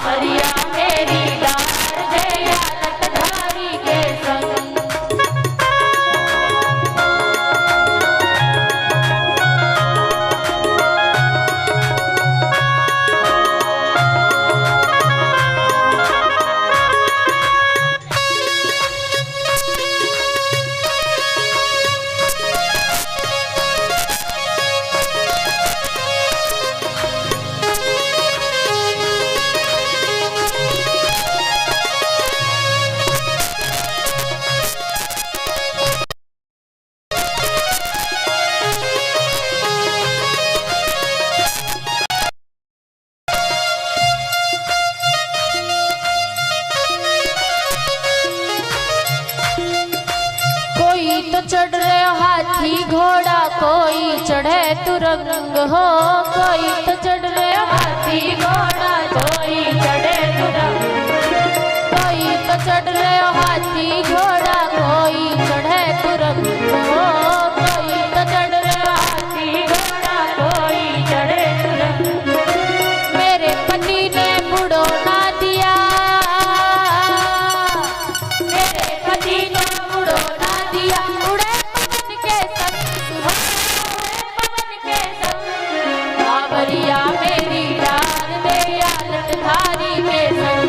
बाबरिया मेरी डार दे या लटधारी के संग। चढ़ रहे हाथी घोड़ा कोई चढ़े तुरंग हो, कोई तो चढ़ रहे हाथी घोड़ा कोई चढ़े तुरंग, कोई तो चढ़ रहे हाथी घोड़ा कोई चढ़े तुरंग हो, कोई तो चढ़ रहे हाथी घोड़ा कोई चढ़े तुरंग। मेरे पति ने बुढ़ो ना दिया, मेरे पति ने बुढ़ो ना दिया, उड़े पवन के संग, उड़े पवन के संग। बाबरिया मेरी डार दे या लटधारी के संग,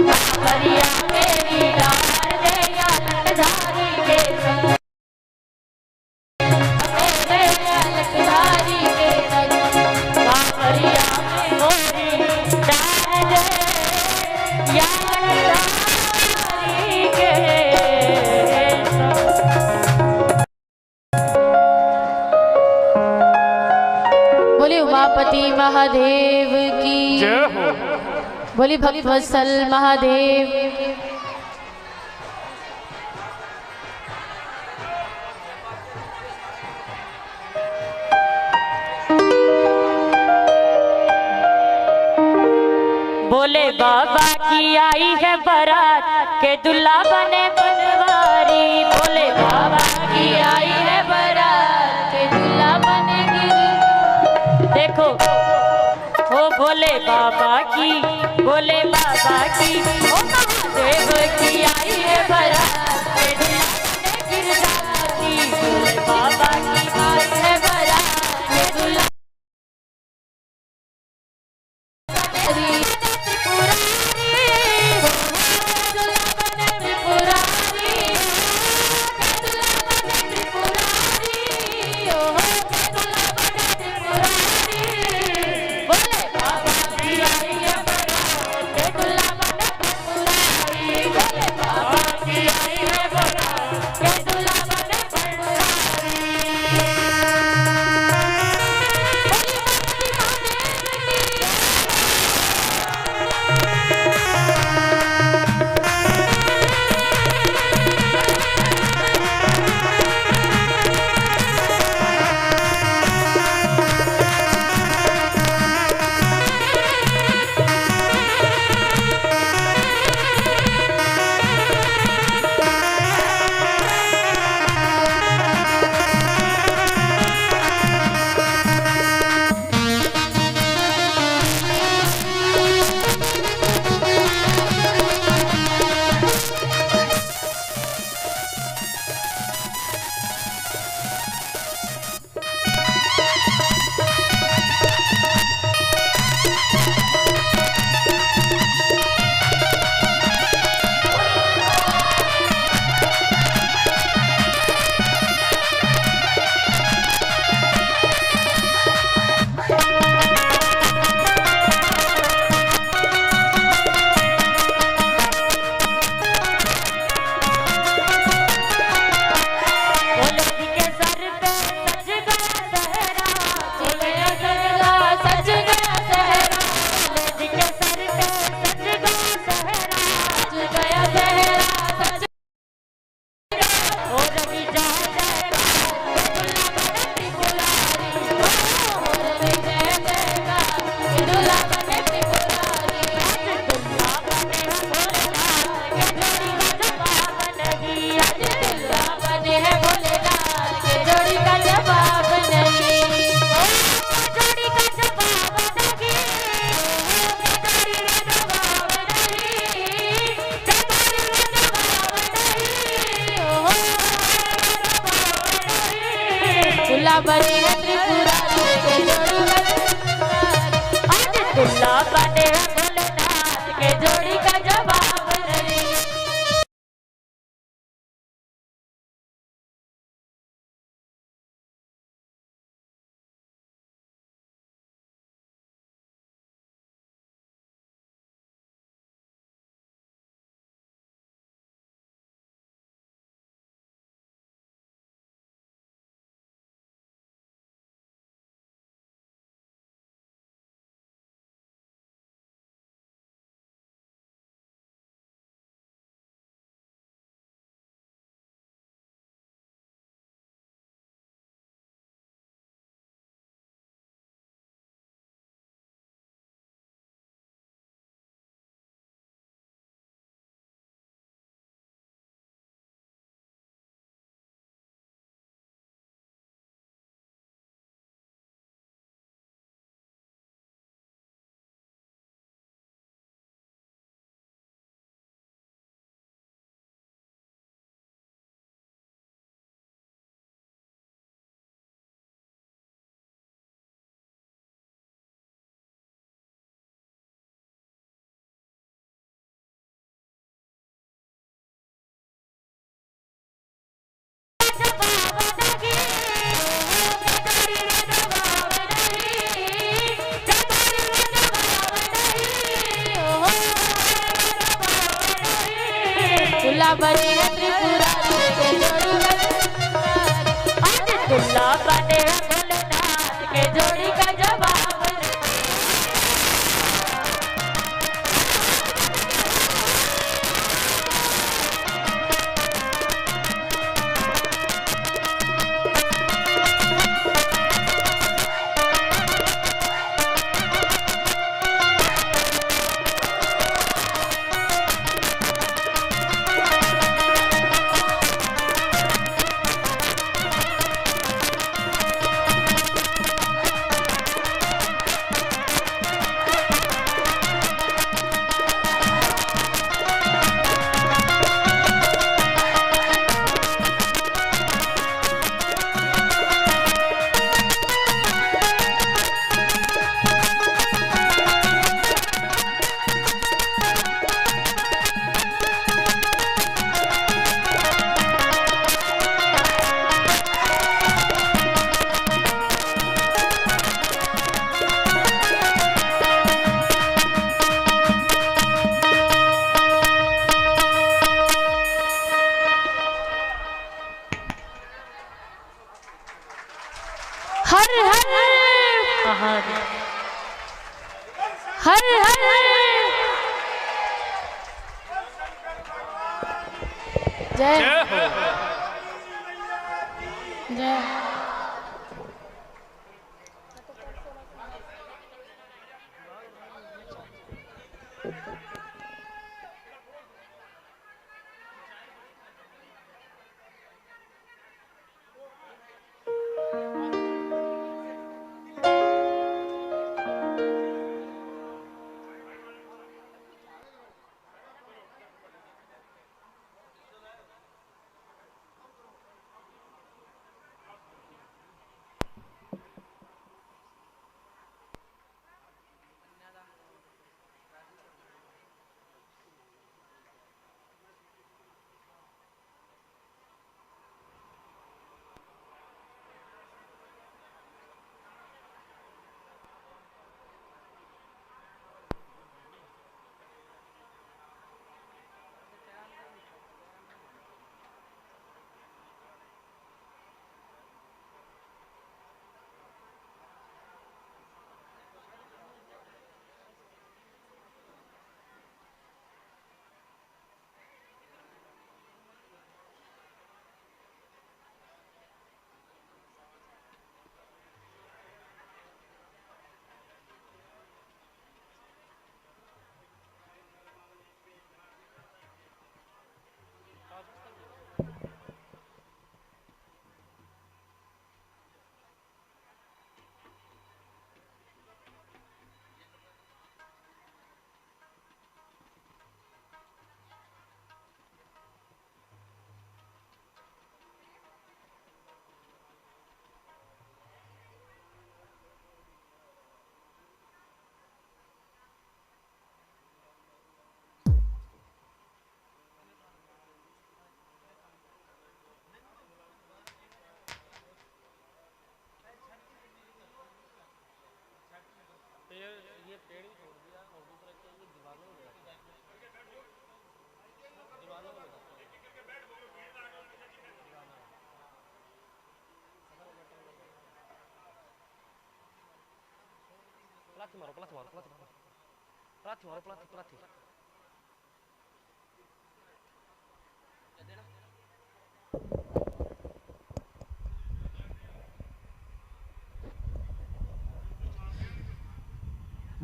बाबरिया मेरी डार दे या लटधारी के संग, दे या लटधारी के संग। बाबरिया मेरी डार दे या लटधारी के संग। बोली उमापति महादेव की जय हो। बोली भक्त वत्सल महादेव। बोले बाबा की आई है बारात के दुल्हा बने बनवारी, बोले बाबा की आई है बारात के दुल्हा बने गिर। देखो ओ भोले बाबा की, भोले बाबा की, ओ महादेव की आई है बारात के दुल्हा बने गिरधारी, भोले बाबा की आई है बारात के दुल्हा बने दुल्हा बने हैं त्रिपुरारी के जोड़ी का आज दुल्हा बने हैं भोलेनाथ के जोड़ी का जवाब नहीं। दुल्हा बने हैं त्रिपुरारी के जोड़ी का आज दुल्हा बने हैं भोलेनाथ के जोड़ी का जवाब नहीं। हर हर हर हर जय जय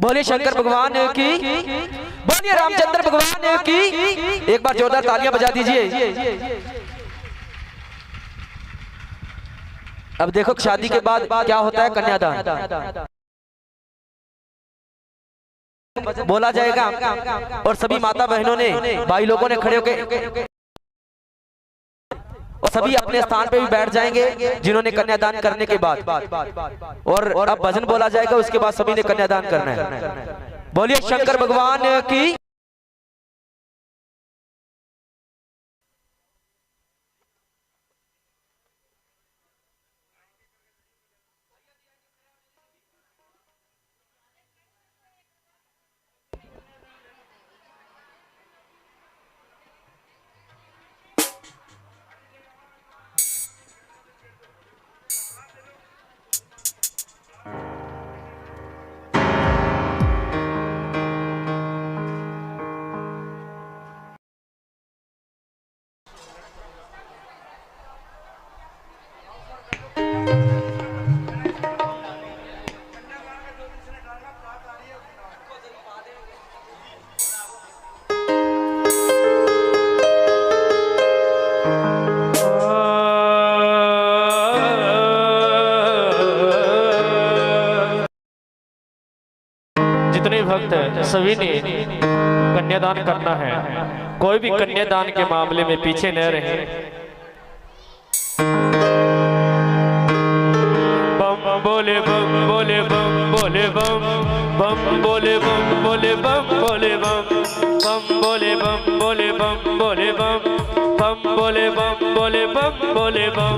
बोलिए शंकर भगवान की, बोलिए रामचंद्र भगवान की। एक बार जोरदार तालियां बजा दीजिए। अब देखो शादी के बाद क्या होता है, कन्यादान बोला जाएगा और सभी माता बहनों ने, भाई लोगों ने खड़े होकर और सभी अपने स्थान पे भी बैठ जाएंगे जिन्होंने कन्यादान करने के बाद, और अब भजन बोला जाएगा, उसके बाद सभी ने कन्यादान करना है। बोलिए शंकर भगवान की। जितने भक्त हैं सभी ने कन्यादान करना है। कोई भी कन्यादान के मामले में पीछे न रहे। बम बोले बम बोले बम बोले बम बम बोले बम बोले बम बोले बम बम बोले बम बोले बम बोले बम बम बोले बम बोले बम बोले बम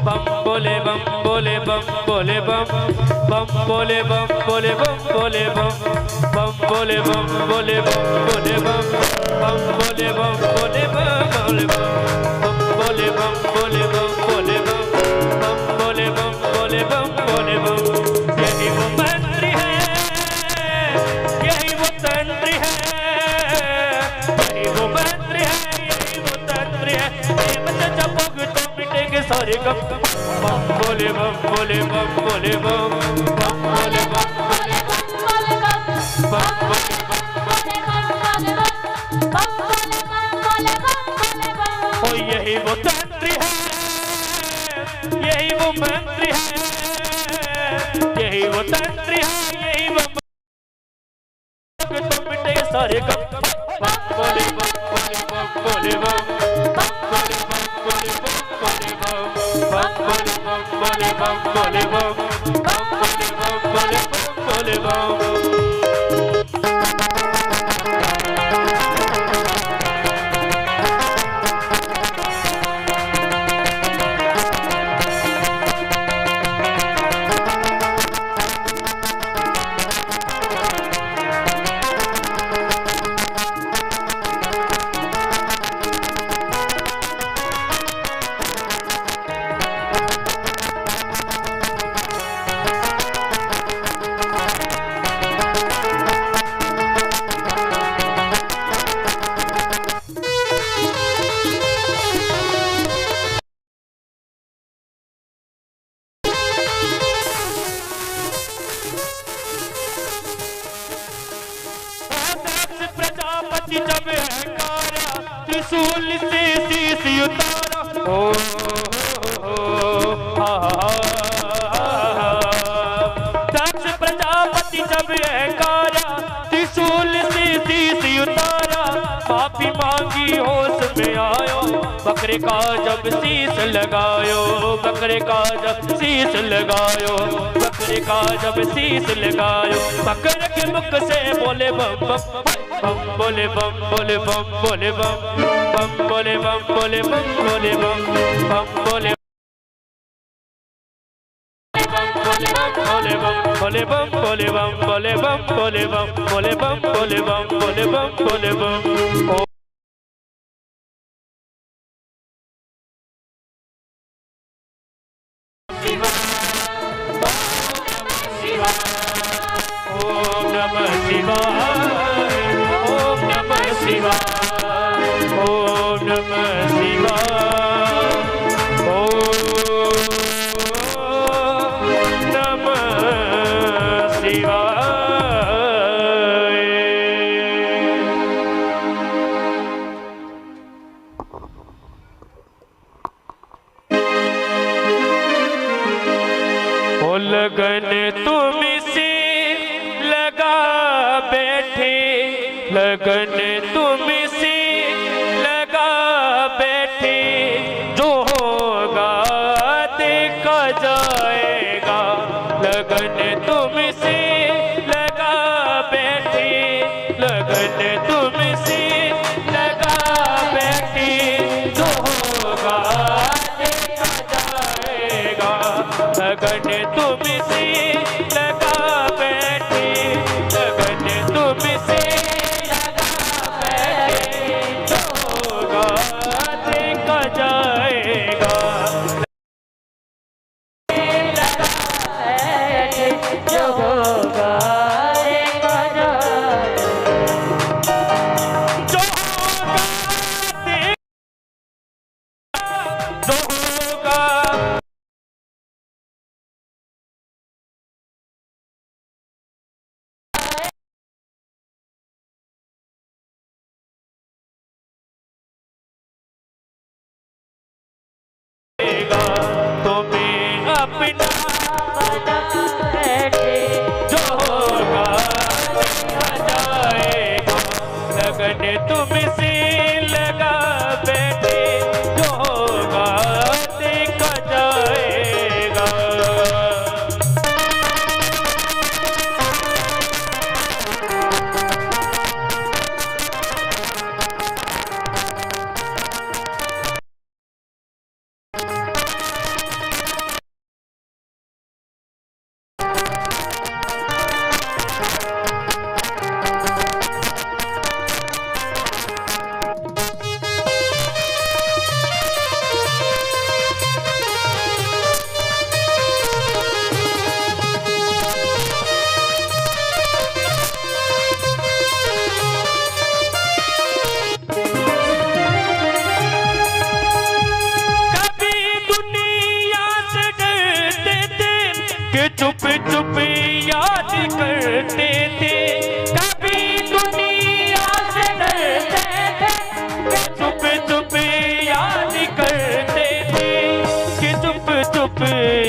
बम बोले बम बोले बम बोले बम बम बोले बम बोले बम बोले बम बम बोले बम बोले बम बोले बम बम बोले बम बोले बम बोले बम बम बोले बम बोले बम बोले बम बम बोले बम बोले बम बोले बम। यही वो मंत्री है, यही वो तंत्री है, यही वो मंत्री है, यही वो तंत्री है। जब भुगतो मिटेंगे सारे गम। बम बोले बम बोले बम बोले बम बम बोले बम बोले बम बोले बम बम बोले बम बोले बम बोले बम बम बोले बम बोले बम बोले बम। ओ यही वो तंत्री है, यही वो मंत्री है, यही वो तंत्री है, यही वो तो मिटे सारे गम। बम बोले बम बोले बम बोले बम बम बोले बम बोले बम बोले बम बम बोले बम बोले बम बोले बम बम बोले बम बोले बम बोले बम। प्रजापति जब हंकारा त्रिशूल से शीश उतारा। ओ दक्ष प्रजापति जब हंकारा त्रिशूल से शीश उतारा। माफी मांगी होश में आयो, बकरे का जब शीश लगायो, बकरे का जब शीश लगायो, बकरे का जब शीश लगायो। बकरे के मुख से बोले बम बम बम बोले बम बोले बम बोले बम बम बोले बम बोले बम बोले बम बम बोले बम बोले बम बोले बम बोले बम बोले बम बोले बम बोले बम बोले बम बोले बम बोले बम बोले बम बोले बम। ओम नमः शिवाय ओम नमः शिवाय ओम नमः शिवाय ओम नमः शिवाय। ओ लगन तुम से लगा बैठे लगन तुम से लगा बैठे जो होगा देखा जाएगा। लगन तुम से लगा बैठे लगन तुम से लगा बैठे जो होगा देखा जाएगा। लगन तुम से लगा बैठे लगन तुम से लगा बैठे जो होगा देखा जाएगा। जो होगा देखा जाएगा। जो होगा जो होगा तुम्हें अपना जो होगा देखा जाएगा। लगन तुमसे लगा बैठे जो होगा देखा जाएगा। चुप चुप याद करते थे कभी दुनिया से डरते थे कि चुप चुप याद करते थे कि चुप चुप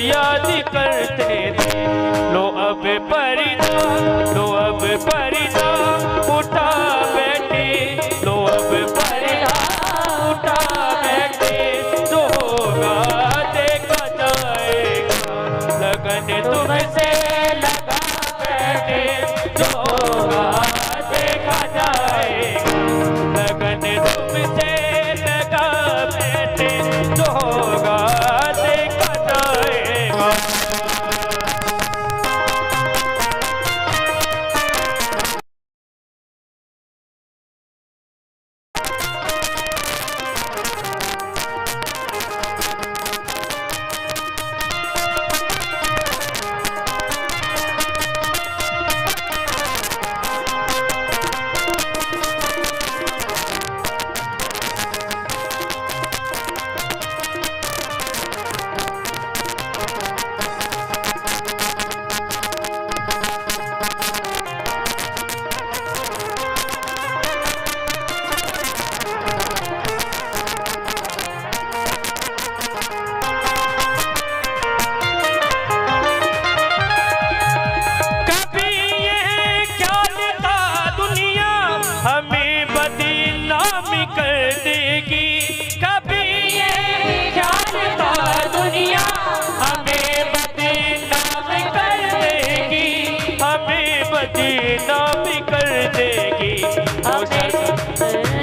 याद करते थे। लो अब पर्दा उठा बैठे लो अब पर्दा उठा बैठे जो होगा देखा जाएगा। लगन तुमसे लगा बैठे जो होगा देखा जाएगा। लगन तुमसे लगा बैठे जो होगा देखा जाएगा।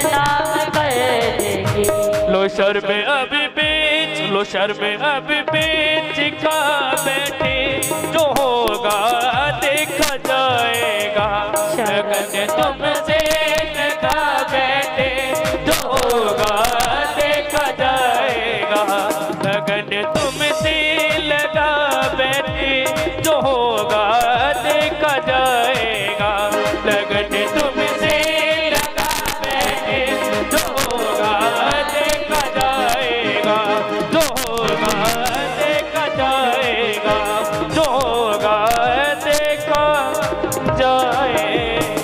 नाम कर देगी, लो शर में अभी बेच लो शर्म अब बेच का बैठे, जो होगा देखा जाएगा। लगन तुमसे लगा बैठे, जो होगा देखा जाएगा। लगन तुमसे लगा बैठे, जो होगा देखा जाएगा। लगन तुमसे लगा बैठे, जो होगा देखा जाएगा। जो होगा देखा जाएगा, जो होगा देखा जाएगा।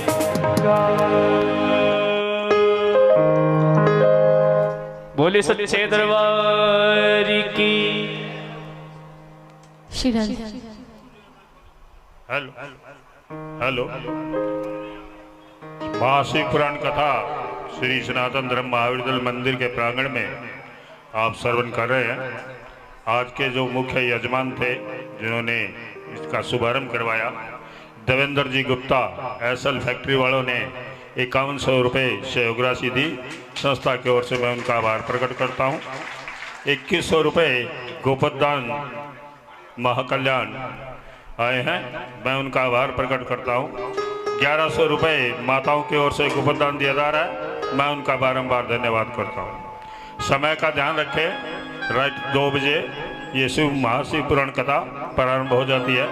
बोले सच्चे दरबार की। Hello hello. मासिक पुराण कथा श्री सनातन धर्म महावीर दल मंदिर के प्रांगण में आप श्रवण कर रहे हैं। आज के जो मुख्य यजमान थे जिन्होंने इसका शुभारंभ करवाया, देवेंद्र जी गुप्ता, एसएल फैक्ट्री वालों ने 5100 रुपये सहयोग राशि दी। संस्था की ओर से मैं उनका आभार प्रकट करता हूँ। 2100 रुपये गोपदान महाकल्याण आए हैं, मैं उनका आभार प्रकट करता हूँ। 1100 रुपये माताओं की ओर से गोपदान दिया जा रहा है, मैं उनका बारंबार धन्यवाद करता हूँ। समय का ध्यान रखें, रात 2 बजे ये शिव महाशिव पुराण कथा प्रारंभ हो जाती है।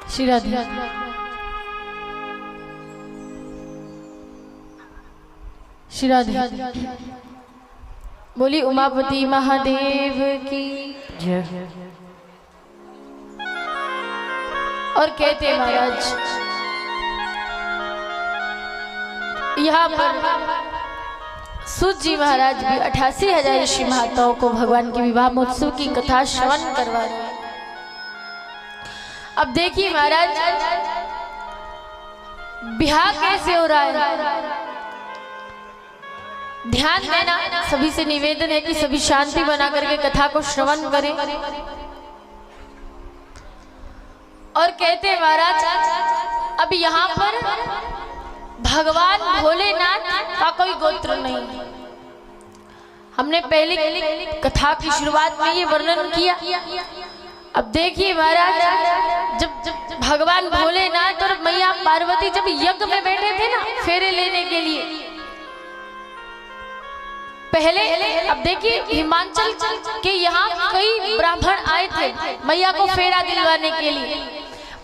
श्री राधे। श्री राधे। बोली उमापति महादेव की जय। और कहते महाराज, यहाँ पर सूत जी महाराज भी 88,000 ऋषि महाताओं को भगवान के विवाह महोत्सव की कथा श्रवण करवा रहे हैं। अब देखिए महाराज, ब्याह कैसे हो रहा है, ध्यान देना। सभी से निवेदन है कि सभी शांति बना करके कथा को श्रवण करें। और कहते हैं महाराज, अब यहाँ पर भगवान भोलेनाथ का कोई गोत्र नहीं। हमने पहले कथा की शुरुआत में ये वर्णन किया। अब देखिए महाराज, जब भगवान भोलेनाथ और मैया पार्वती जब यज्ञ में बैठे थे ना फेरे लेने के लिए, पहले अब देखिए हिमाचल के यहाँ कई ब्राह्मण आए थे मैया को फेरा दिलवाने के लिए,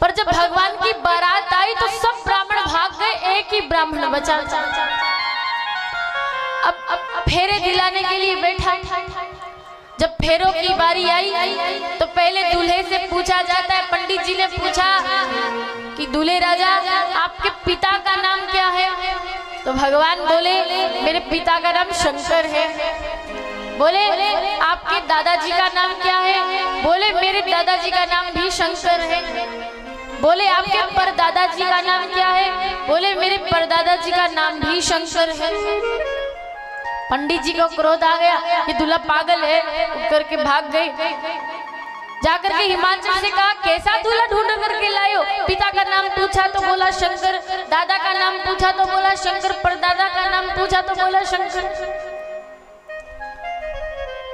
पर जब भगवान की बारात आई तो सब ब्राह्मण भाग गए, एक ही ब्राह्मण बचा। अब फेरे दिलाने के लिए बैठा। जब फेरों की बारी आई तो पहले दूल्हे से पूछा जाता है, पंडित जी ने पूछा कि दूल्हे राजा आपके पिता का नाम क्या है? तो भगवान बोले मेरे पिता का नाम शंकर है। बोले आपके दादाजी का नाम क्या है? बोले मेरे दादाजी का नाम भी शंकर है। बोले आपके परदादाजी का नाम क्या है? बोले मेरे परदादाजी का नाम भी शंकर है। पंडित जी को क्रोध आ गया, ये दूल्हा पागल है, करके भाग गए। जाकर के हिमाचल से कहा कैसा दूल्हा ढूंढ करके लायो? पिता का नाम पूछा तो बोला शंकर, दादा का नाम पूछा तो बोला शंकर, परदादा का नाम पूछा तो बोला शंकर।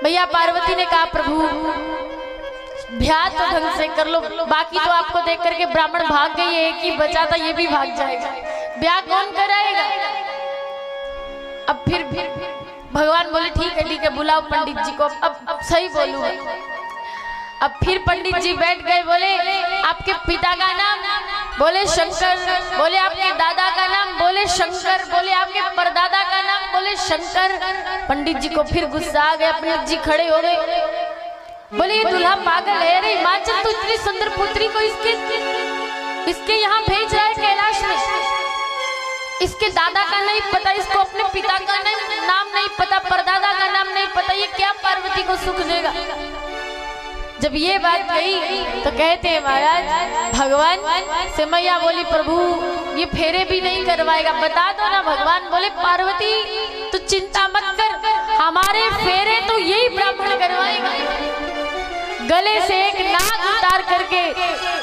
भैया पार्वती ने कहा प्रभु ब्याह तो ढंग से कर लो, बाकी तो आपको देख करके ब्राह्मण भाग गए, एक ही बचा था ये भी भाग जाएगा, ब्याह कौन कराएगा? अब फिर भगवान बोले ठीक है बुलाओ पंडित जी को। अब सही बोलूं, अब फिर पंडित जी बैठ गए। बोले आपके पिता का नाम? बोले शंकर। बोले आपके दादा का नाम? बोले शंकर। बोले आपके परदादा का नाम? बोले शंकर। पंडित जी को फिर गुस्सा आ गया, पंडित जी खड़े हो गए। बोले ये दूल्हा पागल है, अरे हिमाचल तो इतनी सुंदर पुत्री को इसके यहाँ भेज रहा है कैलाश में, इसके दादा का नहीं पता, इसको अपने पिता का नाम नहीं पता, परदादा का नाम नहीं पता, ये क्या पार्वती को सुख देगा? जब ये बात कही तो कहते हैं महाराज भगवान से मैया बोली प्रभु ये फेरे भी नहीं करवाएगा, बता दो ना। भगवान बोले पार्वती तू चिंता मत कर, हमारे फेरे तो यही ब्राह्मण करवाएगा। गले से एक नाग उतार करके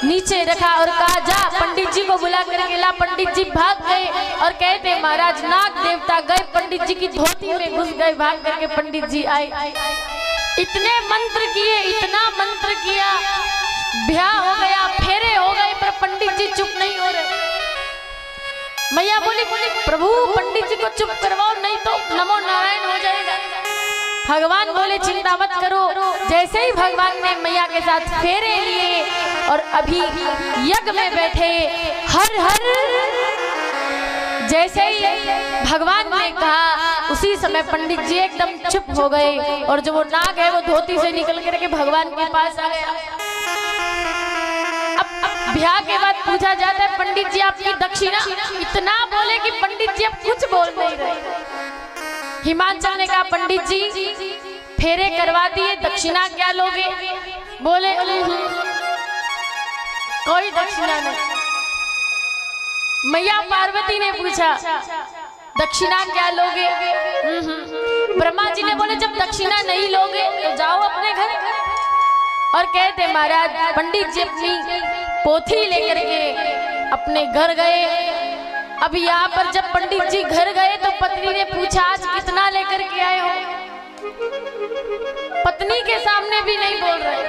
नीचे रखा और कहा जा पंडित जी को बुला करके ला। पंडित जी भाग गए और कहते महाराज नाग देवता गए पंडित जी की धोती में घुस गए, भाग करके पंडित जी आए। इतने मंत्र किए, इतना मंत्र किया, ब्याह हो गया, फेरे हो गए, पर पंडित जी चुप नहीं हो रहे। मैया बोली प्रभु पंडित जी को चुप करवाओ नहीं तो नमो नारायण हो जाएगा। भगवान बोले चिंता मत करो। जैसे ही भगवान ने मैया के साथ फेरे लिए और अभी यज्ञ में बैठे, हर हर जैसे ही भगवान ने कहा उसी समय पंडित जी एकदम चुप हो गए और जो वो नाग है वो धोती से निकल करके भगवान के पास आ गया। अब ब्याह के बाद पूछा जाता है पंडित जी आपकी दक्षिणा, इतना बोले कि पंडित जी अब कुछ बोल नहीं रहे। हिमाचल ने कहा पंडित जी फेरे करवा दिए, दक्षिणा क्या लोगे? बोले कोई दक्षिणा नहीं। मैया पार्वती ने पूछा दक्षिणा क्या लोगे? ब्रह्मा जी ने बोले जब दक्षिणा नहीं लोगे तो जाओ अपने घर। और कहते महाराज पंडित जी अपनी पोथी लेकर के अपने घर गए। अब यहाँ पर जब पंडित जी घर गए तो पत्नी ने पूछा आज कितना लेकर के आए हो? पत्नी के सामने भी नहीं बोल रहे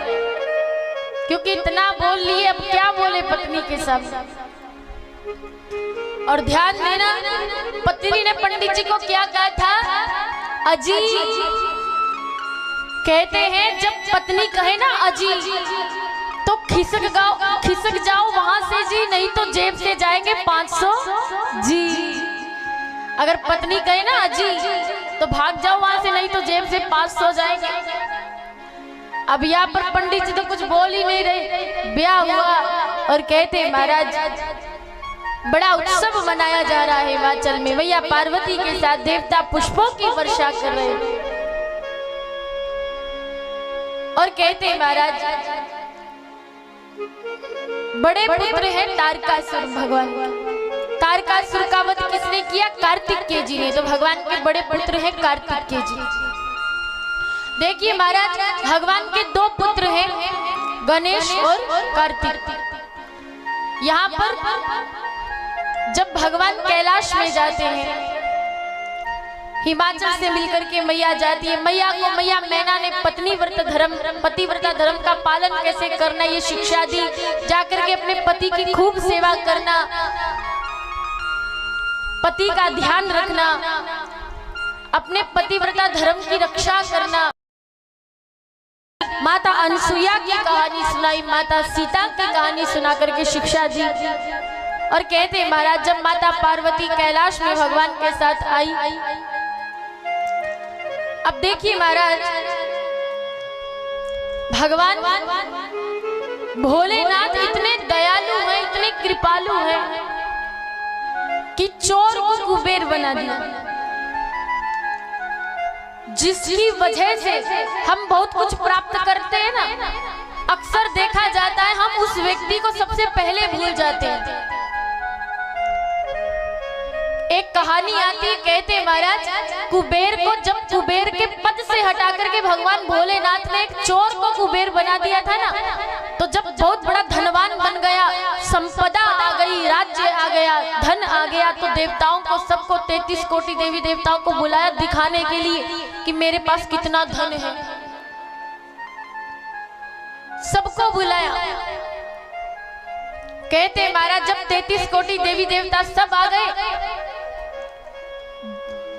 क्योंकि इतना बोल लिए, अब क्या बोले पत्नी के सामने। और ध्यान देना पत्नी ने पंडित जी को क्या कहा था? अजी। कहते हैं जब पत्नी कहे ना अजी तो खिसक जाओ वहां से जी, नहीं तो जेब से जाएंगे 500 जी। अगर पत्नी कहे ना अजी तो भाग जाओ वहां से, नहीं तो जेब से 500 जाएंगे। अब यहाँ पर पंडित जी तो कुछ बोल ही नहीं रहे। ब्याह हुआ और कहते महाराज बड़ा उत्सव मनाया जा रहा है हिमाचल में। मैया पार्वती के साथ देवता पुष्पों की वर्षा कर रहे हैं। और कहते महाराज बड़े पुत्र हैं तारकासुर भगवान। तारकासुर का वध किसने किया? कार्तिकेय जी ने। तो भगवान के बड़े पुत्र हैं कार्तिकेय जी। देखिए महाराज भगवान के दो पुत्र हैं गणेश और कार्तिक। यहाँ पर जब भगवान कैलाश में जाते हैं, हिमाचल से मिलकर के मैया जाती है। मैया को मैया मैना ने पतिव्रता धर्म का पालन कैसे करना ये शिक्षा दी। जाकर के अपने पति की खूब सेवा करना, पति का ध्यान रखना, अपने पतिव्रता धर्म की रक्षा करना। माता अनसुईया की कहानी सुनाई, माता सीता की कहानी सुना करके शिक्षा दी। और कहते महाराज जब माता पार्वती कैलाश में भगवान के साथ आई, अब देखिए महाराज भगवान भोलेनाथ इतने दयालु हैं, इतने कृपालु हैं कि चोर को कुबेर बना दिया, जिसकी वजह से हम बहुत कुछ प्राप्त करते हैं ना। अक्सर देखा जाता है हम उस व्यक्ति को सबसे पहले भूल जाते हैं। एक कहानी आती है, कहते महाराज कुबेर को जब कुबेर के पद से हटा करके भगवान भोलेनाथ ने एक चोर को कुबेर बना दिया था ना, तो जब बहुत बड़ा धनवान बन गया, संपदा आ गई, राज्य आ गया, धन आ गया, तो देवताओं को सबको 33 कोटि देवी देवताओं को बुलाया दिखाने के लिए कि मेरे पास कितना धन है। सबको बुलाया। कहते महाराज जब 33 कोटि देवी देवता सब आ गए,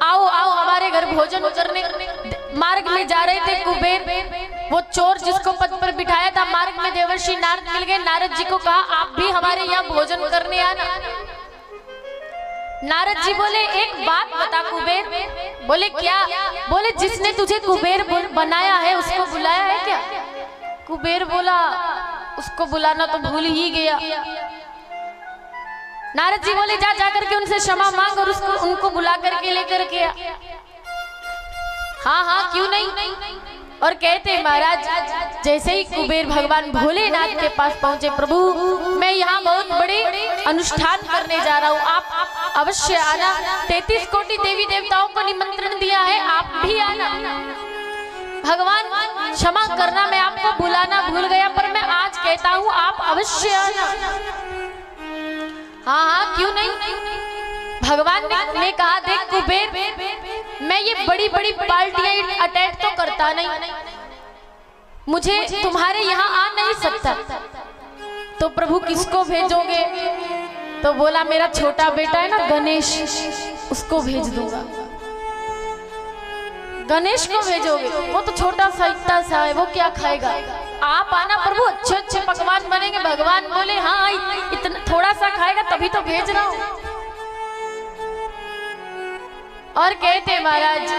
आओ आओ हमारे घर भोजन करने। मार्ग में जा रहे थे कुबेर, वो चोर जिसको पद पर बिठाया था, मार्ग में देवर्षि नारद मिल गए। नारद जी को कहा आप भी हमारे यहाँ भोजन करने आना। नारद जी बोले एक बात बता कुबेर। बोले क्या? बोले जिसने तुझे कुबेर बनाया है उसको बुलाया है क्या? कुबेर बोला उसको बुलाना तो भूल ही गया। नारद जी बोले जा जाकर के उनसे क्षमा मांग और उसको उनको बुला करके लेकर के आ। हाँ हाँ क्यों नहीं। और कहते महाराज जैसे ही कुबेर भगवान भोलेनाथ के पास पहुंचे, प्रभु मैं यहाँ बहुत बड़े अनुष्ठान करने जा रहा हूँ, आप अवश्य आना। 33 कोटि देवी देवताओं को निमंत्रण दिया है, आप भी आना। भगवान क्षमा करना, मैं आपको बुलाना भूल गया, पर मैं आज कहता हूँ आप अवश्य आना। हाँ हाँ क्यों नहीं। भगवान ने कहा देख कुबेर, मैं ये बड़ी बड़ी पार्टियां अटैक तो करता नहीं, मुझे तुम्हारे यहाँ आ नहीं सकता, तो प्रभु किसको भेजोगे? तो बोला मेरा छोटा बेटा है ना गणेश, उसको भेज दूंगा। गणेश को भेजोगे? वो तो छोटा सा इतना सा है, वो क्या खाएगा? आप आना प्रभु, अच्छे अच्छे पकवान बनेंगे। भगवान बोले हाँ इतना थोड़ा सा खाएगा तभी तो भेज रहा हूं। और कहते महाराज,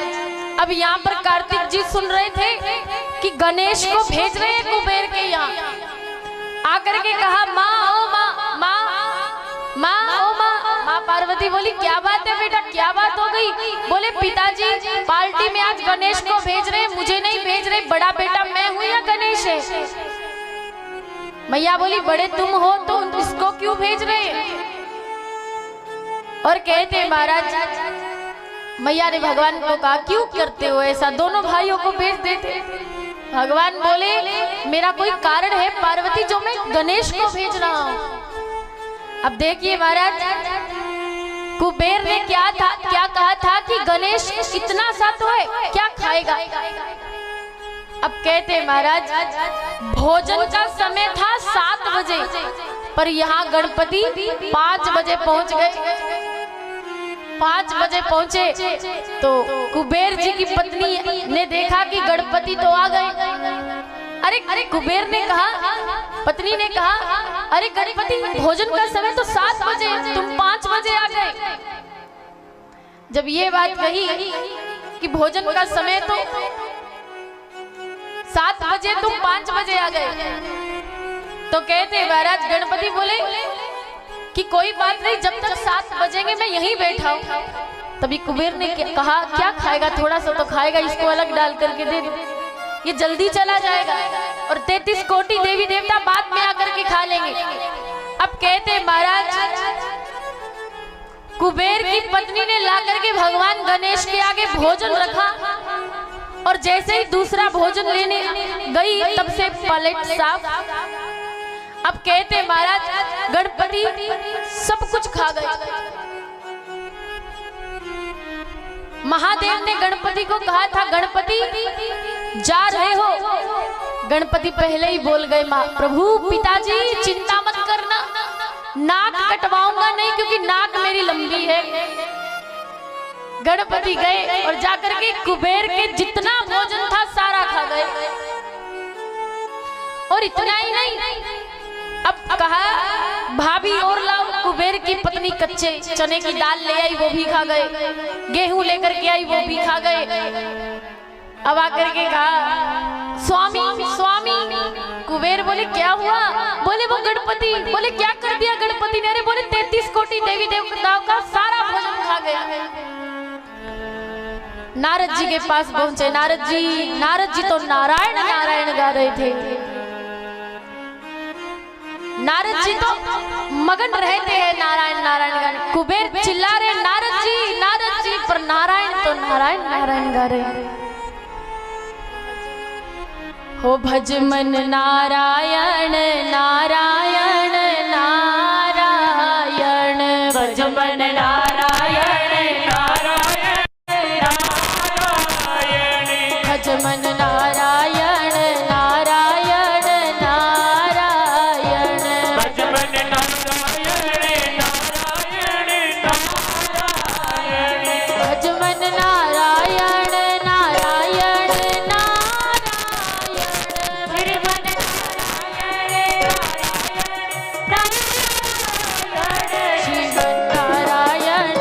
अब यहाँ पर कार्तिक जी सुन रहे थे कि गणेश को भेज रहे हैं कुबेर के यहाँ। आकर के कहा माँ ओ माँ, माँ माँ ओ माँ। माँ पार्वती बोली क्या बात है बेटा, क्या बात हो गई? बोले पिताजी पार्टी में आज गणेश को भेज रहे हैं, मुझे नहीं भेज रहे। बड़ा बेटा मैं हूँ या गणेश है? मैया बोली बड़े तुम हो तो इसको क्यों भेज रहे हैं? और कहते महाराज, मैया ने भगवान को कहा क्यों करते हो ऐसा, दोनों भाइयों को भेज देते। भगवान बोले मेरा कोई कारण है पार्वती जो मैं गणेश को भेज रहा हूँ। अब देखिए महाराज, कुबेर ने क्या कहा था कि गणेश इतना सा तो है, क्या खाएगा? अब कहते महाराज भोजन का समय था 7 बजे, पर यहाँ गणपति 5 बजे पहुंच गए। 5 बजे पहुंचे तो कुबेर जी की पत्नी ने देखा कि गणपति तो आ गए। अरे कुबेर ने कहा, पत्नी ने कहा अरे गणपति भोजन का समय तो 7 बजे, तुम 5 बजे आ गए। जब ये बात कही कि भोजन का समय तो 7 बजे, तुम 5 बजे आ गए, तो कहते महाराज गणपति बोले कि कोई बात नहीं, जब तक 7 बजेंगे मैं यहीं बैठा हूँ। तभी कुबेर ने कहा क्या खाएगा? थोड़ा सा तो खाएगा, इसको अलग डाल करके दे दो, ये जल्दी चला जाएगा, और 33 कोटि देवी देवता बाद में आकर के खा लेंगे। अब कहते महाराज कुबेर की पत्नी ने ला करके भगवान गणेश के आगे भोजन रखा, और जैसे ही दूसरा भोजन लेने गई तब से प्लेट साफ। अब कहते महाराज गणपति सब कुछ खा गए। महादेव ने गणपति को कहा था गणपति जा रहे हो? गणपति पहले ही बोल गए प्रभु पिताजी चिंता मत करना, नाक कटवाऊंगा नहीं क्योंकि नाक मेरी लंबी है। गणपति गए और जाकर के कुबेर के जितना भोजन था सारा खा गए। और इतना ही नहीं, अब कहा भाभी और लाओ। कुबेर की पत्नी कच्चे चने की दाल ले आई, वो भी खा गए। गेहूं लेकर के आई, वो भी खा गए। अब आकर के कहा स्वामी स्वामी। कुबेर बोले क्या हुआ? बोले वो गणपति। बोले क्या कर दिया गणपति ने? अरे बोले 33 कोटि देवी देवताओं का सारा भोजन खा गया। नारद जी के पास पहुंचे। नारद जी तो नारायण नारायण गा रहे थे। नारद जी तो मगन रहते हैं नारायण नारायण गाने। कुबेर चिल्ला रहे नारद जी, पर नारायण तो नारायण नारायण गा रहे। हो भज मन नारायण नारायण नारायण, भज मन नारायण नारायण नारायण, भज मन नारायण नारायण नारायण, भज मन नारायण नारायण नारायण, भज मन नारायण नारायण नारायण, फिर मन नारायण नारायण, शिव नारायण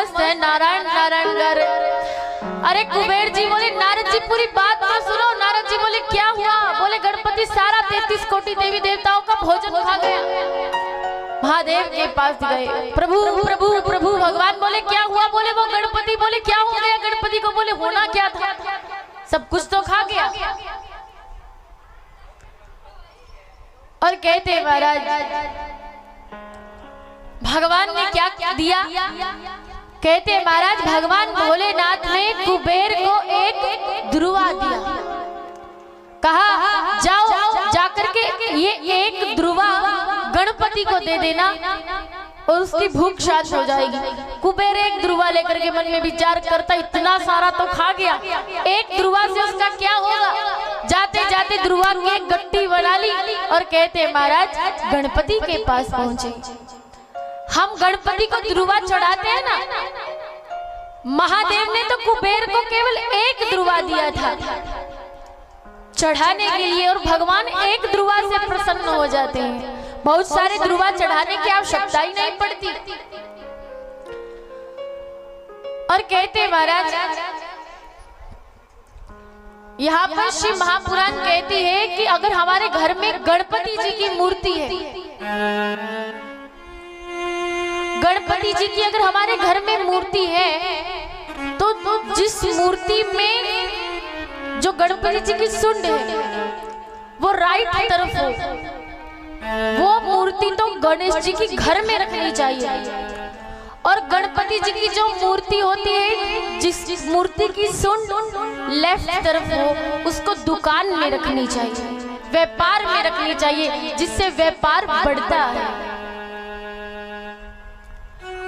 मस्त है, नारायण नारायण गा रहे। अरे कुबेर जी बोले नारद जी पूरी बात तो सुनो। नारद जी बोले क्या हुआ? बोले गणपति सारा 33 कोटि देवी देवताओं का भोजन खा गया। महादेव के पास गए, प्रभु प्रभु प्रभु। भगवान बोले क्या हुआ? बोले वो गणपति। बोले क्या हो गया गणपति को? बोले होना क्या था, सब कुछ तो खा गया। और कहते महाराज भगवान ने क्या दिया? कहते महाराज भगवान भोलेनाथ ने कुबेर को एक ध्रुवा दिया। कहा जाओ जाकर के ये एक ध्रुवा गणपति को दे देना और उसकी भूख शांत हो जाएगी। कुबेर एक ध्रुवा लेकर के मन में विचार करता, इतना सारा तो खा गया, एक ध्रुवा से उसका क्या होगा? जाते जाते ध्रुवा की एक गट्टी बना ली और कहते महाराज गणपति के पास पहुंचे। हम गणपति को ध्रुवा चढ़ाते हैं ना, महादेव ने तो कुबेर को केवल एक ध्रुवा दिया था चढ़ाने के लिए, और भगवान एक ध्रुवा से प्रसन्न हो जाते हैं। बहुत सारे ध्रुवा चढ़ाने की आवश्यकता ही नहीं पड़ती। और कहते महाराज यहाँ पर शिव महापुराण कहती है कि अगर हमारे घर में गणपति जी की मूर्ति है, गणपति जी की अगर हमारे घर में मूर्ति है तो जिस मूर्ति में जो गणपति जी की सुंड है वो राइट तरफ हो, वो मूर्ति तो गणेश जी की घर में रखनी चाहिए। और गणपति जी की जो मूर्ति होती है, जिस मूर्ति की सुंड लेफ्ट तरफ हो, उसको दुकान में रखनी चाहिए, व्यापार में रखनी चाहिए, जिससे व्यापार बढ़ता है।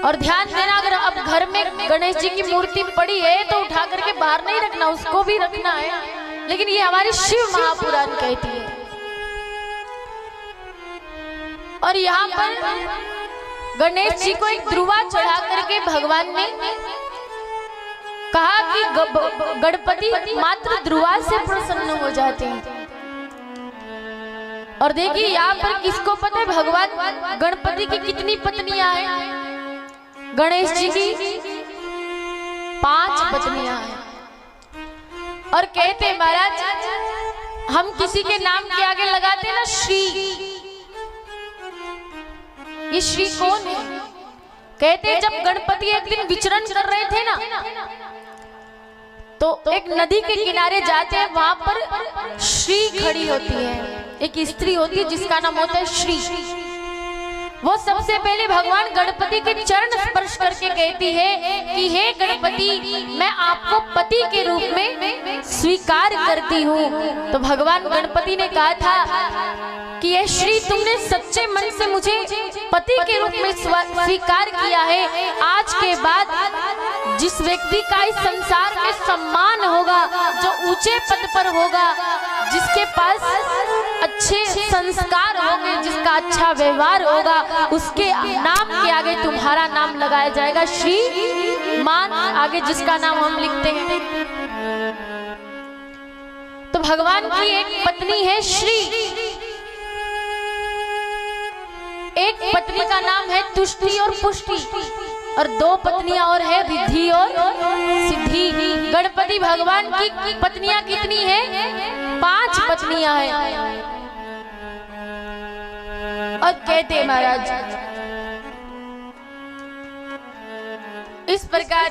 और ध्यान देना, अगर अब घर में गणेश जी की मूर्ति पड़ी है तो उठा करके बाहर नहीं रखना, उसको भी रखना है। लेकिन ये हमारी शिव महापुराण कहती है। और यहाँ पर गणेश जी को एक ध्रुवा चढ़ा करके भगवान ने कहा कि गणपति मात्र ध्रुवा से प्रसन्न हो जाते हैं। और देखिए यहाँ पर किसको पता है भगवान गणपति की कितनी पत्नियां हैं? गणेश जी की 5 पत्नियां हैं। और कहते महाराज हम किसी के नाम के आगे लगाते हैं ना श्री, ये श्री कौन है? कहते जब गणपति एक दिन विचरण कर रहे थे ना, तो एक नदी के किनारे जाते हैं, वहां पर श्री खड़ी होती है, एक स्त्री होती है जिसका नाम होता है श्री। वो सबसे पहले भगवान गणपति के चरण स्पर्श करके कहती है कि हे गणपति, मैं आपको पति के रूप में स्वीकार करती हूँ। तो भगवान गणपति ने कहा था कि ये श्री, तुमने सच्चे मन से मुझे पति के रूप में स्वीकार किया है। आज के बाद जिस व्यक्ति का इस संसार में सम्मान होगा, जो ऊंचे पद पर होगा, जिसके पास अच्छे संस्कार होंगे, जिसका अच्छा व्यवहार होगा, उसके नाम के आगे तुम्हारा नाम लगाया जाएगा श्री मान, आगे जिसका नाम हम लिखते हैं। तो भगवान की एक पत्नी है श्री, एक पत्नी का नाम है तुष्टि और पुष्टि, और 2 पत्नियां और है रिद्धि और सिद्धि। गणपति भगवान की पत्नियां कितनी है? 5 पत्नियां हैं। और कहते महाराज इस प्रकार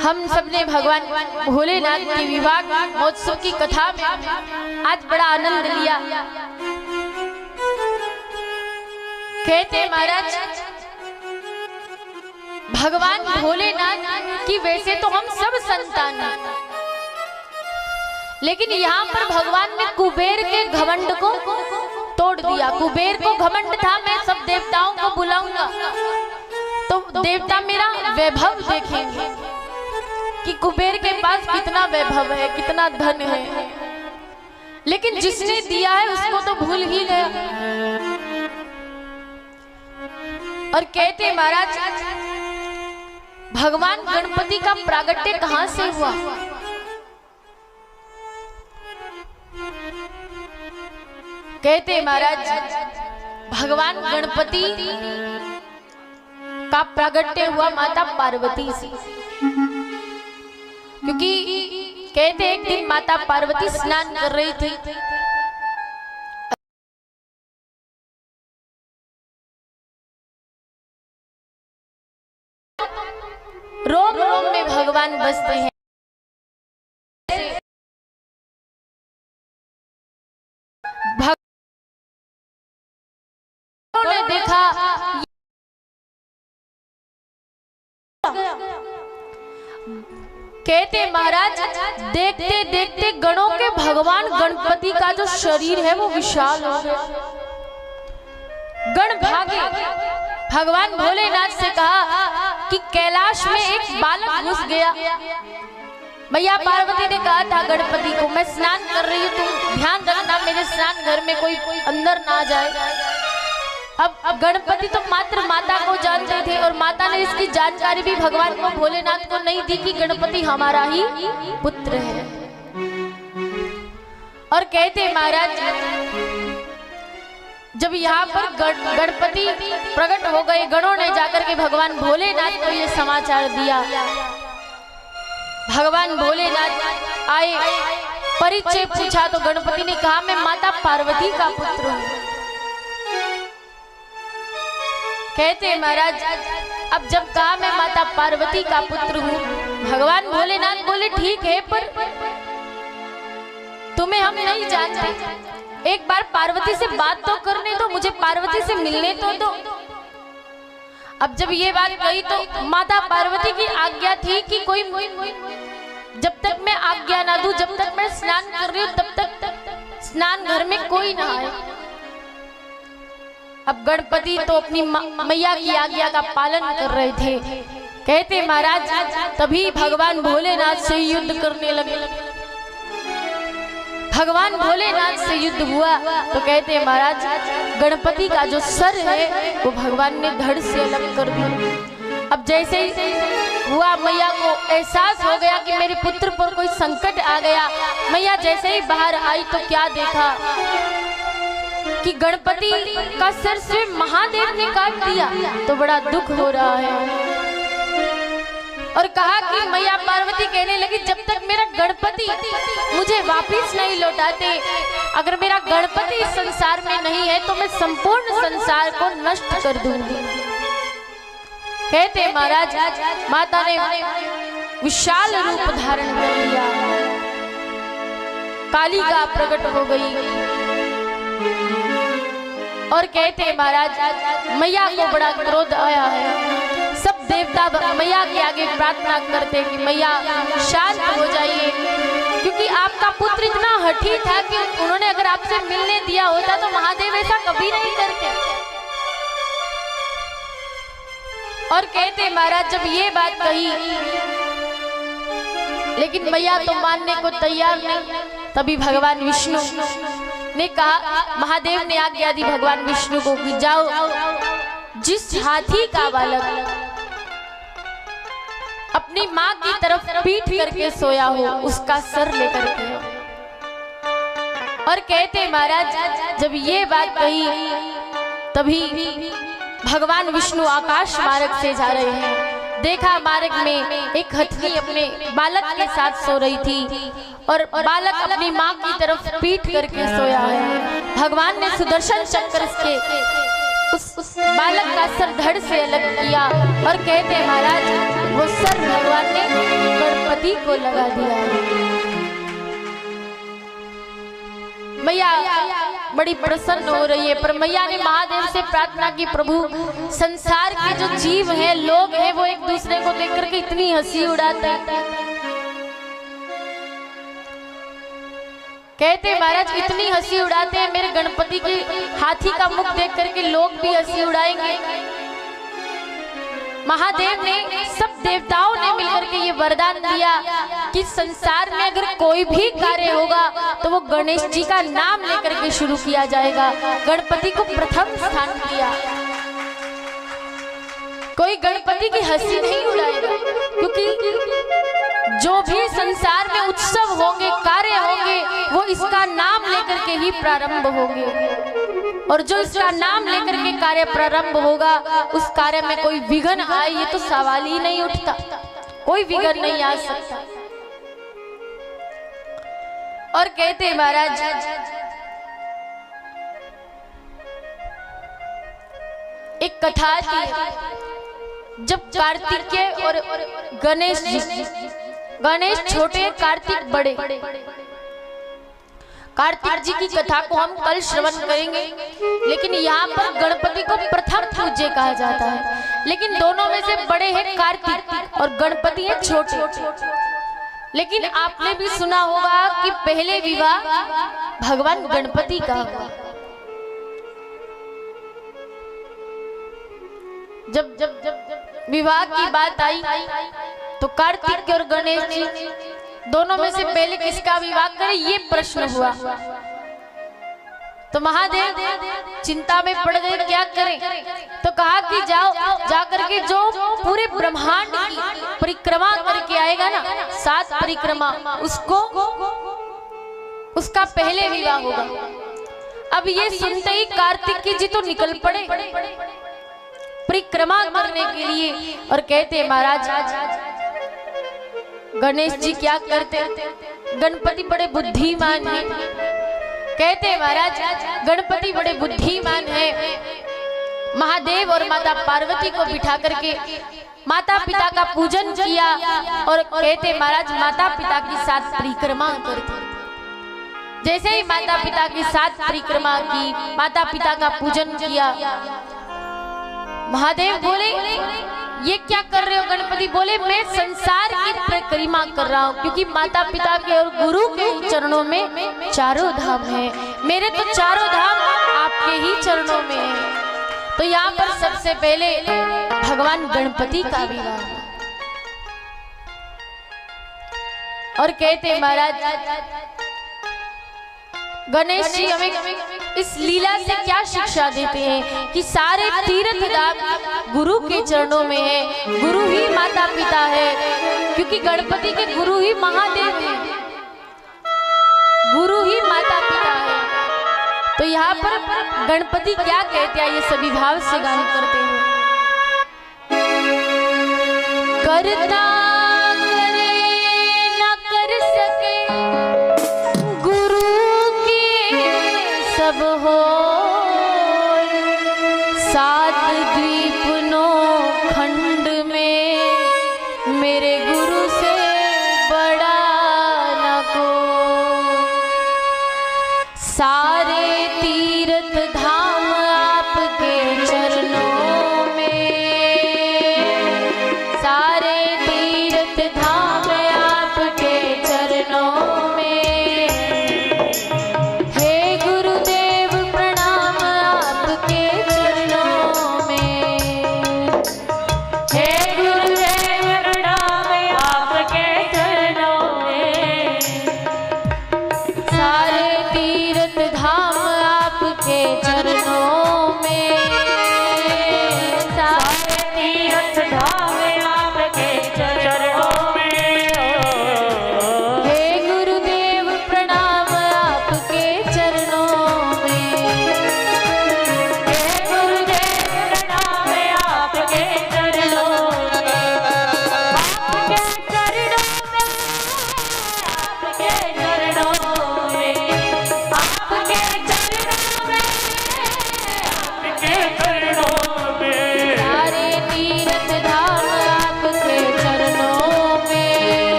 हम सबने भगवान भोलेनाथ की विवाह महोत्सव की कथा में आज बड़ा आनंद लिया। कहते महाराज भगवान भोलेनाथ की वैसे तो हम सब संतान हैं, लेकिन यहाँ पर भगवान ने कुबेर के घमंड को तोड़ दिया। कुबेर को घमंड था मैं सब देवताओं को बुलाऊंगा तो देवता मेरा वैभव देखेंगे कि कुबेर के पास कितना वैभव है, कितना धन है। लेकिन जिसने दिया है उसको तो भूल ही गया। और कहते महाराज भगवान गणपति का प्रागट्य कहां से हुआ? कहते महाराज भगवान गणपति का प्रागट्य हुआ माता पार्वती से, क्योंकि कहते एक दिन माता पार्वती स्नान कर रही थी, रोम रोम में भगवान बसते हैं। भगवान ने देखा कहते महाराज देखते देखते गणों के भगवान गणपति का जो शरीर है वो विशाल हो गया। गण भागे, भगवान भोलेनाथ से कहा कि कैलाश में एक बालक घुस गया। मैया पार्वती ने कहा था गणपति को, मैं स्नान कर रही हूँ, तुम ध्यान रखना मेरे स्नान घर में कोई अंदर ना जाए। अब गणपति तो मात्र माता को जानते थे और माता ने इसकी जानकारी भी भगवान को भोलेनाथ को नहीं दी कि गणपति हमारा ही पुत्र है। और कहते महाराज जब यहाँ पर गणपति प्रकट हो गए, गणों ने जाकर के भगवान भोलेनाथ को ये समाचार दिया। भगवान भोलेनाथ आए, परिचय पूछा तो गणपति ने कहा मैं माता पार्वती का पुत्र हूँ। कहते महाराज अब जब कहा मैं माता पार्वती का पुत्र हूँ, भगवान भोलेनाथ बोले ठीक है, पर तुम्हें हम नहीं जानते, एक बार पार्वती से बात तो करने दो, मुझे पार्वती से मिलने तो दो। अब जब ये बात कही तो माता पार्वती की आज्ञा थी कि कोई जब तक मैं आज्ञा ना दूं, जब तक मैं स्नान कर रही हूँ तब तक स्नान घर में कोई ना आए। अब गणपति तो अपनी मैया की आज्ञा का पालन कर रहे थे। कहते महाराज तभी भगवान भोलेनाथ से युद्ध करने लगे। भगवान भोलेनाथ से युद्ध हुआ तो कहते महाराज गणपति का जो सर है वो भगवान ने धड़ से अलग कर दिया। अब जैसे ही हुआ मैया को एहसास हो गया कि मेरे पुत्र पर कोई संकट आ गया। मैया जैसे ही बाहर आई तो क्या देखा कि गणपति का सर से महादेव ने काट दिया। तो बड़ा दुख हो रहा है और कहा कि मैया पार्वती कहने लगी जब तक मेरा गणपति मुझे वापस नहीं लौटाते, अगर मेरा गणपति इस संसार में नहीं है तो मैं संपूर्ण संसार को नष्ट कर दूंगी। कहते महाराज माता ने विशाल रूप धारण कर लिया, कालिका प्रकट हो गई। और कहते महाराज मैया को बड़ा क्रोध आया है। सब देवता मैया के आगे प्रार्थना करते कि मैया शांत हो जाइए, क्योंकि आपका पुत्र इतना हठी था कि उन्होंने अगर आपसे मिलने दिया होता तो महादेव ऐसा कभी नहीं करते। और कहते महाराज जब ये बात कही लेकिन मैया तो मानने को तैयार नहीं। तभी भगवान विष्णु ने कहा, महादेव ने आज्ञा दी भगवान विष्णु को कि जाओ जिस हाथी का बालक अपनी माँ की तरफ पीठ करके सोया हो उसका सर लेकर के। और कहते महाराज जब ये बात कही तभी भगवान विष्णु आकाश मार्ग से जा रहे हैं। देखा मार्ग में एक हथनी अपने बालक के साथ सो रही थी और बालक अपनी माँ की तरफ पीठ करके सोया है। भगवान ने सुदर्शन चक्र से उस बालक का सर धड़ से अलग किया और कहते महाराज वो सर भगवान ने गणपति को लगा दिया। मैया बड़ी प्रसन्न हो रही है, पर मैया ने महादेव से प्रार्थना की प्रभु संसार के जो जीव हैं लोग हैं वो एक दूसरे को देख करके इतनी हंसी उड़ाते हैं। कहते महाराज इतनी हंसी उड़ाते हैं, मेरे गणपति के हाथी का मुख देख करके लोग भी हंसी उड़ाएंगे। महादेव ने सब देवताओं ने मिलकर के ये वरदान दिया कि संसार में अगर कोई भी कार्य होगा तो वो गणेश जी का नाम लेकर के शुरू किया जाएगा। गणपति को प्रथम स्थान दिया। कोई गणपति की हंसी नहीं उड़ाएगा, क्योंकि जो भी संसार में उत्सव होंगे कार्य होंगे वो इसका नाम लेकर के ही प्रारंभ होंगे। और जो इसका नाम लेकर के कार्य प्रारंभ होगा उस कार्य में कोई विघ्न आए ये तो सवाल ही नहीं उठता, कोई विघ्न नहीं आ सकता। और कहते महाराज एक कथा थी, जब कार्तिकेय और गणेश जी, गणेश छोटे कार्तिक बड़े, कार्तिक जी की कथा को हम कल श्रवण करेंगे। लेकिन यहाँ पर गणपति को प्रथम पूज्य कहा जाता है, लेकिन दोनों में से बड़े हैं कार्तिक और गणपति हैं छोटे। लेकिन आपने भी सुना होगा कि पहले विवाह भगवान गणपति का हुआ। जब जब जब विवाह की बात आई तो कार्तिक और गणेश जी दोनों में से पहले किसका विवाह करें ये प्रश्न हुआ। तो महादेव चिंता में पड़ गए, क्या करें? तो कहा कि जाओ, जाकर के जो पूरे ब्रह्मांड की परिक्रमा करके आएगा ना, 7 परिक्रमा, उसको उसका पहले विवाह होगा। अब ये सुनते ही कार्तिक जी तो निकल पड़े परिक्रमा करने के लिए और कहते महाराज गणेश जी क्या करते? गणपति बड़े बुद्धिमान हैं। कहते महाराज गणपति बड़े बुद्धिमान हैं। महादेव और माता पार्वती को बिठा करके माता पिता का पूजन किया और कहते महाराज माता पिता की 7 परिक्रमा करते। जैसे ही माता पिता की 7 परिक्रमा की, माता पिता का पूजन किया, महादेव बोले ये क्या कर रहे हो? गणपति बोले मैं संसार की परिक्रमा कर रहा हूँ, क्योंकि माता पिता के और गुरु के चरणों में चारों धाम है, मेरे तो चारों धाम आपके ही चरणों में है। तो यहाँ पर सबसे पहले भगवान गणपति का विवाह और कहते महाराज गणेश जी हमें इस लीला से क्या शिक्षा देते हैं कि सारे तीर्थ धाम गुरु के चरणों में है, गुरु ही माता पिता है, क्योंकि गणपति के गुरु ही महादेव है, गुरु ही माता पिता है। तो यहाँ पर गणपति क्या कहते हैं ये सभी भाव से गान करते हैं। करता करे न कर सके सब हो, 7 द्वीप 9 खंड में मेरे गुरु से बड़ा न को। सारे तीर्थ धाम आपके चरणों में, सारे तीर्थ धाम आपके चरणों में। हे गुरुदेव प्रणाम आपके चरणों में।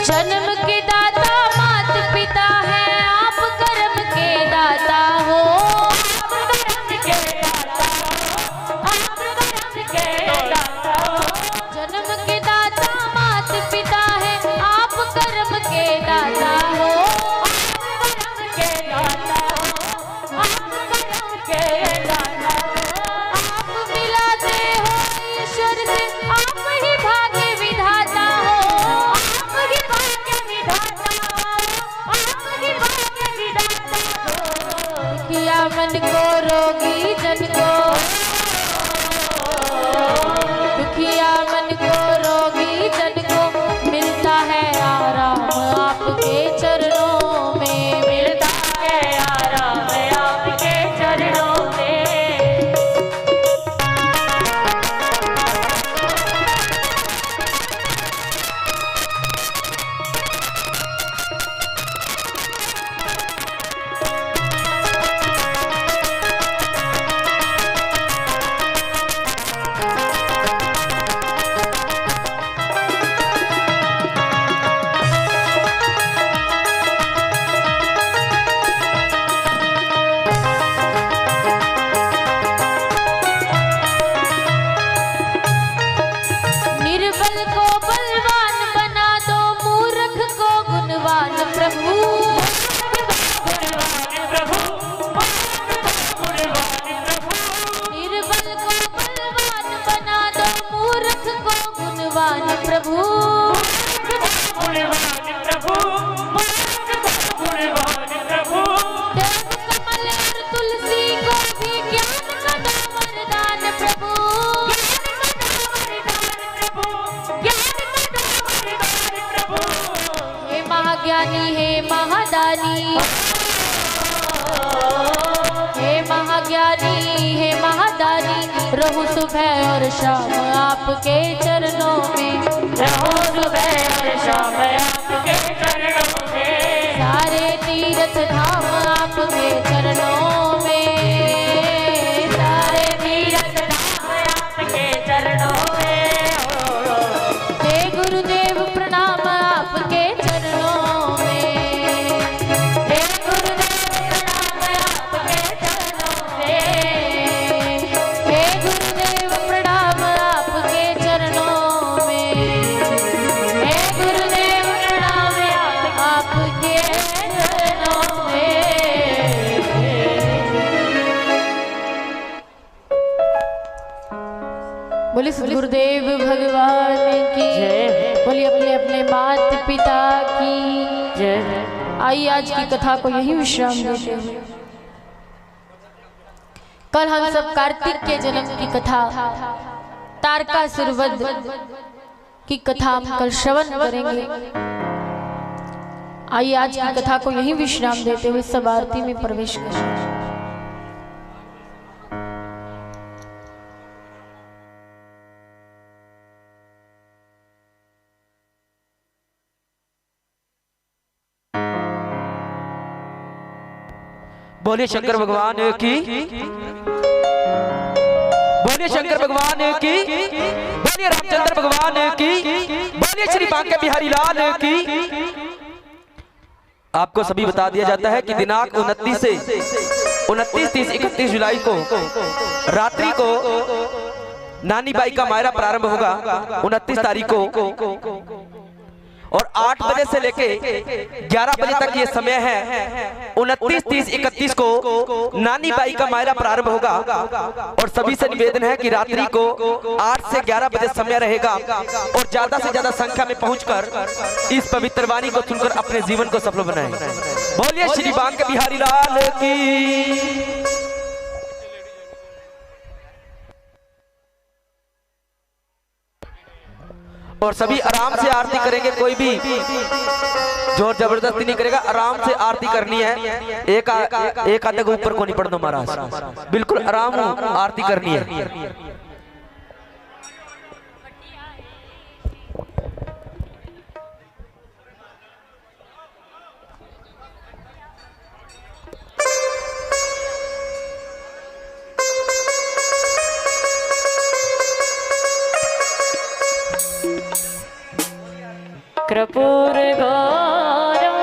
जन्म के दाता मात पिता है, आप कर्म के दाता हो। आप कर्म के दाता हो, आप कर्म के दाता हो। जन्म के दाता मात पिता है, आप कर्म के दाता हो। आप कर्म के दाता हो, आप कर्म के दाता हो। आप मिलाते हो ईश्वर से, आप ही भाग्य विधाता हो। आप ही भाग्य विधाता हो, आप ही भाग्य विधाता हो। किया मन को रोगी जन को, दुखिया मन को रोगी जन को मिलता है आराम आपके चरणों में। मिलता है आराम आपके चरणों में। निर्बल को बलवान बना दो, मूर्ख को गुणवान प्रभु। गुणवान प्रभु, गुणवान प्रभु। निर्बल को बलवान बना दो, मूर्ख को गुणवान प्रभु। गुणवान प्रभु, गुणवान प्रभु। देव कमल और तुलसी को भी ज्ञान का दो वरदान प्रभु। हे महाज्ञानी हे महादानी, हे महाज्ञानी हे महादानी, रहूं सुबह और शाम आपके चरणों में। रहो सुबह और शाम आपके चरणों में। सारे तीर्थ धाम आपके चरणों में। सारे तीर्थ धाम आपके चरणों में हो। हे गुरुदेव प्रणाम आपके चरणों में। हे गुरुदेव प्रणाम आपके चरणों में। हे गुरुदेव प्रणाम आपके चरणों में। हे गुरुदेव प्रणाम आपके चरणों में। बोलिए गुरुदेव भगवान की जय। बोलिए अपने अपने माता पिता की जय। आइए आज की कथा को यही विश्राम देते हुए कल हम सब कार्तिक के जन्म की कथा तारकासुर वध की कथा हम कल श्रवण करेंगे। आइए आज की कथा को यही विश्राम देते हुए सब आरती में प्रवेश करें। बोलिए शंकर भगवान की, बोलिए शंकर भगवान की, बोलिए रामचंद्र भगवान की, बोलिए श्री बांके बिहारी लाल की। आपको सभी बता दिया जाता है कि दिनांक 29 से 29, 30, 31 जुलाई को रात्रि को नानी बाई का मायरा प्रारंभ होगा 29 तारीख को, और 8 बजे से लेके 11 बजे तक ये समय है। 29, 30, 31 को नानी बाई का मायरा प्रारंभ होगा, और सभी से निवेदन है कि रात्रि को 8 से 11 बजे समय रहेगा, और ज्यादा से ज्यादा संख्या में पहुंचकर इस पवित्र वाणी को सुनकर अपने जीवन को सफल बनाएं। बोलिए श्री बांके बिहारी लाल की। और सभी आराम से आरती करेंगे, कोई भी जोर जबरदस्ती नहीं करेगा, आराम से आरती करनी है। एक आधे के ऊपर को नहीं पढ़ना महाराज, बिल्कुल आराम आरती करनी है। कृप कर्पूर गौरम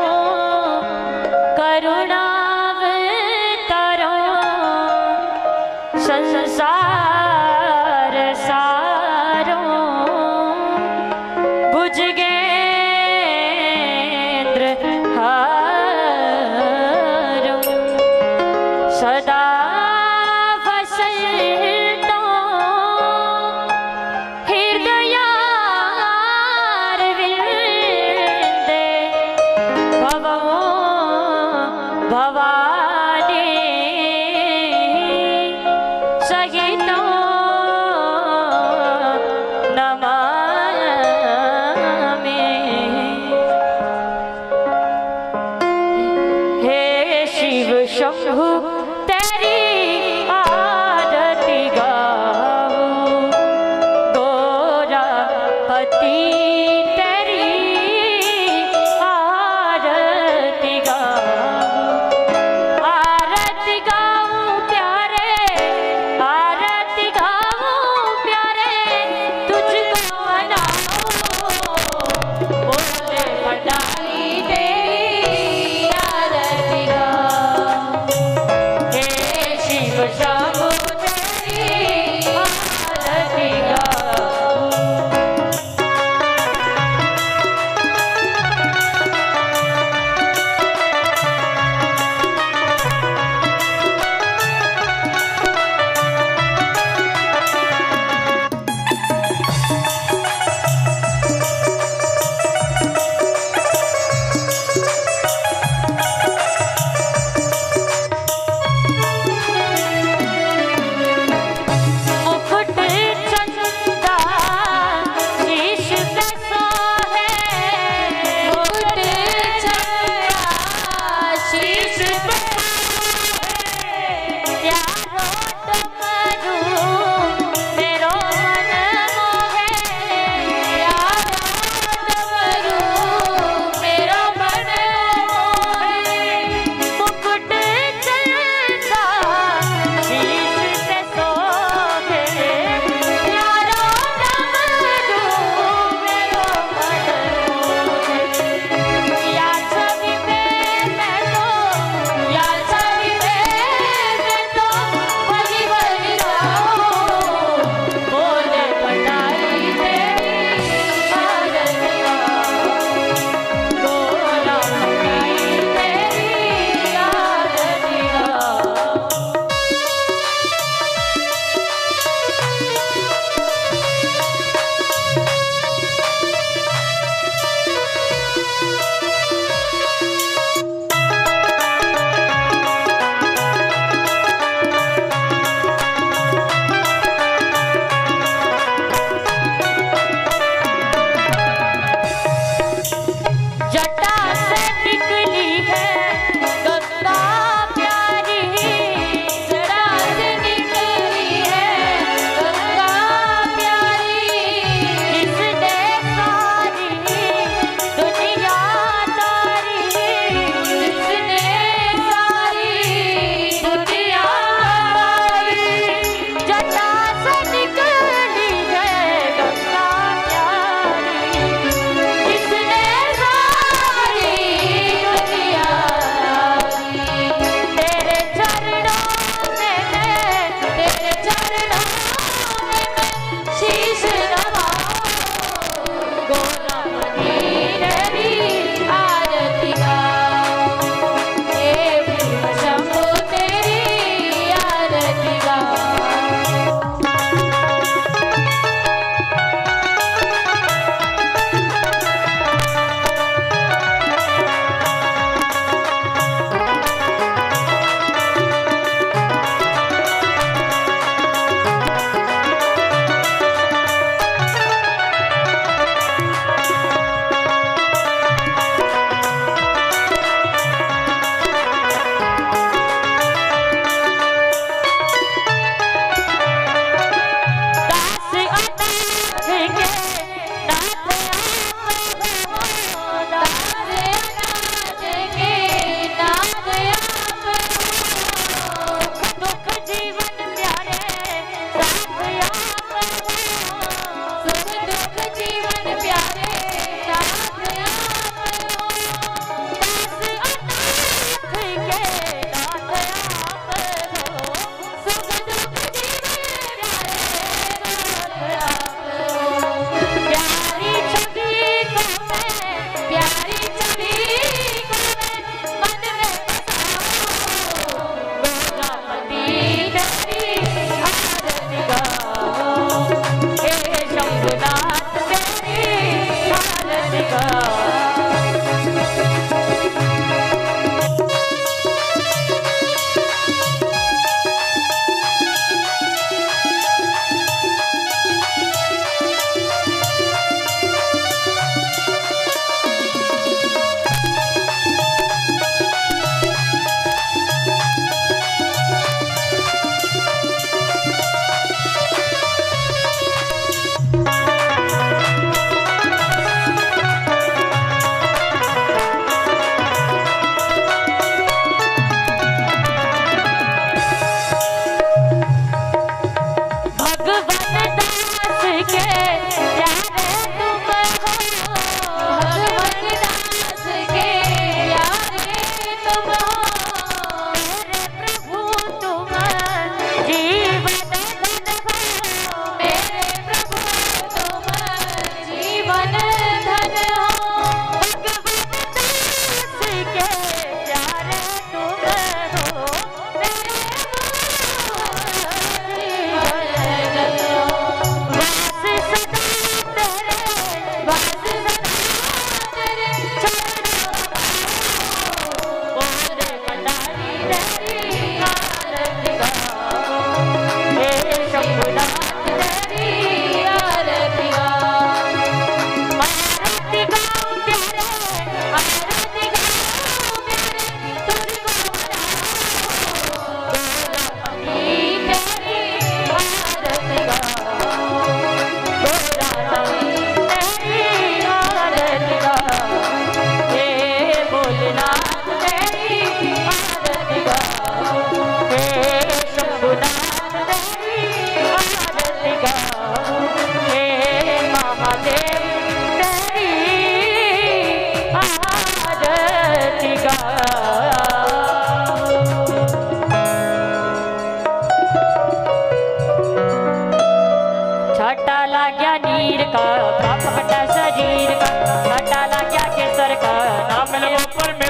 करुणावतारम संसार सारम भुजगेंद्र हारम सदा वसंतो हृदयारविंदे भवो भवानी सहितो नमामि। हे शिव शंभु तेरी आरती गाऊं, गोरापति तेरी आरती गाऊं प्यारे, आरती गाऊं प्यारे, तुझको मनाऊं, बोले भंडारी तेरी आरती गाऊं।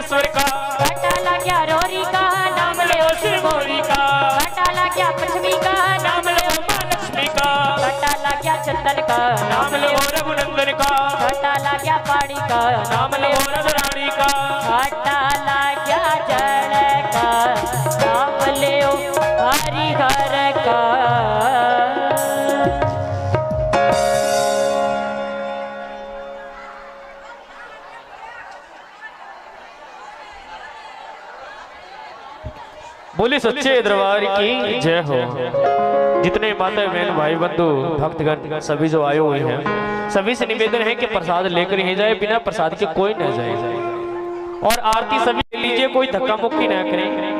परमेश्वर का, घाटा लग गया रोरी का, नाम ले ओ शिव गौरी का। घाटा लग गया पश्चिमी का, नाम ले ओ माँ लक्ष्मी का, घाटा लग गया चंदन का, नाम ले ओ रघुनंदन का, घाटा लग गया पानी का, नाम ले ओ रानी का, घाटा लग गया जल का, नाम ले ओ हरिहर का। बोले सच्चे दरबार की जय हो। जितने माता बहन भाई बंधु भक्तगण सभी जो आए हुए हैं, सभी से निवेदन है कि प्रसाद लेकर ही जाए, बिना प्रसाद के कोई न जाए। और आरती सभी ले लीजिए, कोई धक्का मुक्की ना करें।